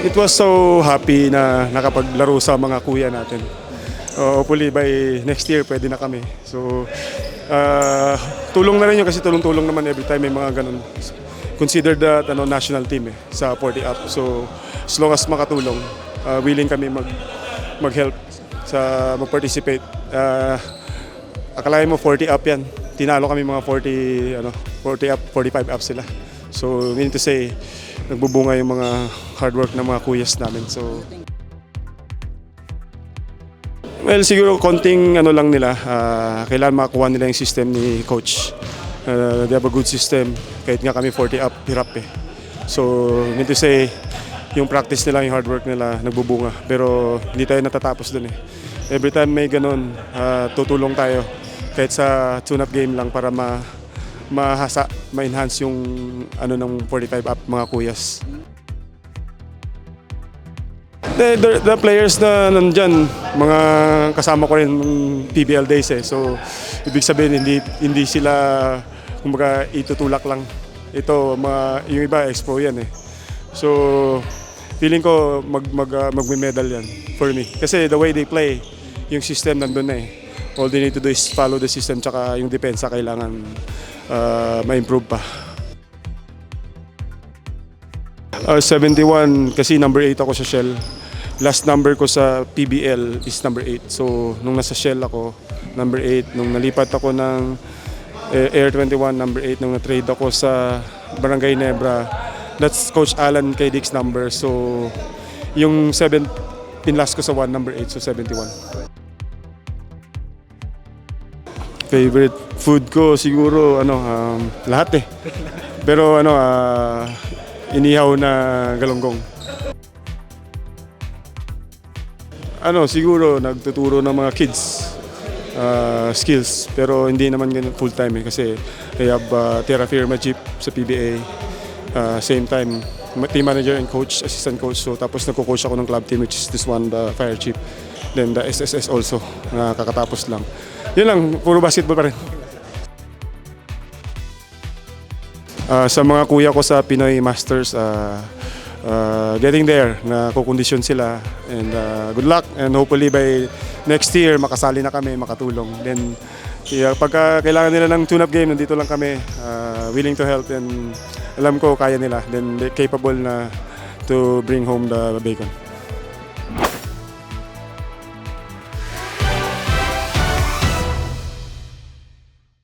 It was so happy na nakapaglaro sa mga kuya natin. Hopefully by next year pwede na kami. So tulong na rin yun kasi tulong-tulong naman every time may mga ganun. Considered that national team sa 40 up. So as long as makatulong, willing kami mag-help sa mag-participate. Akalain mo 40 up yan. Tinalo kami mga 40 up, 45 up sila. So meaning to say, nagbubunga yung mga hard work ng mga kuyas namin. So well, siguro konting lang nila, kailangan makakuha nila yung system ni coach. They have a good system, kahit nga kami 40 up, hirap eh. So meaning to say, yung practice nila, yung hard work nila, nagbubunga. Pero hindi tayo natatapos dun eh. Every time may ganun, tutulong tayo. Kahit sa tune-up game lang para ma-enhance yung ng 45 up mga kuyas. The players na nandyan, mga kasama ko rin ng PBL days eh. So ibig sabihin hindi sila kumbaga itutulak lang. Ito yung iba ex-pro yan eh. So feeling ko magme-medal yan for me. Kasi the way they play, yung system nandun na eh. All they need to do is follow the system, tsaka yung depensa kailangan ma-improve pa. 71 kasi number 8 ako sa Shell. Last number ko sa PBL is number 8. So nung nasa Shell ako, number 8. Nung nalipat ako ng Air 21, number 8. Nung na-trade ako sa Barangay Nebra, that's Coach Alan K. Dick's number. So yung 7 pinlast ko sa 1, number 8, so 71. Favorite food ko siguro lahat eh. Pero inihaw na galunggong. Siguro nagtuturo ng mga kids skills, pero hindi naman ganun full time eh, kasi I have Terra Firma Jeep sa PBA. Same time team manager and coach, assistant coach. So tapos nagko-coach ako ng club team, which is this one, the Fire Chief. Then the SSS also, na kakatapos lang. Yun lang, puro basketball pa rin. Sa mga kuya ko sa Pinoy Masters, getting there, na kukondisyon sila. And good luck, and hopefully by next year makasali na kami, makatulong. Then pagka kailangan nila ng tune-up game, nandito lang kami, willing to help, and alam ko kaya nila. Then they're capable na to bring home the bacon.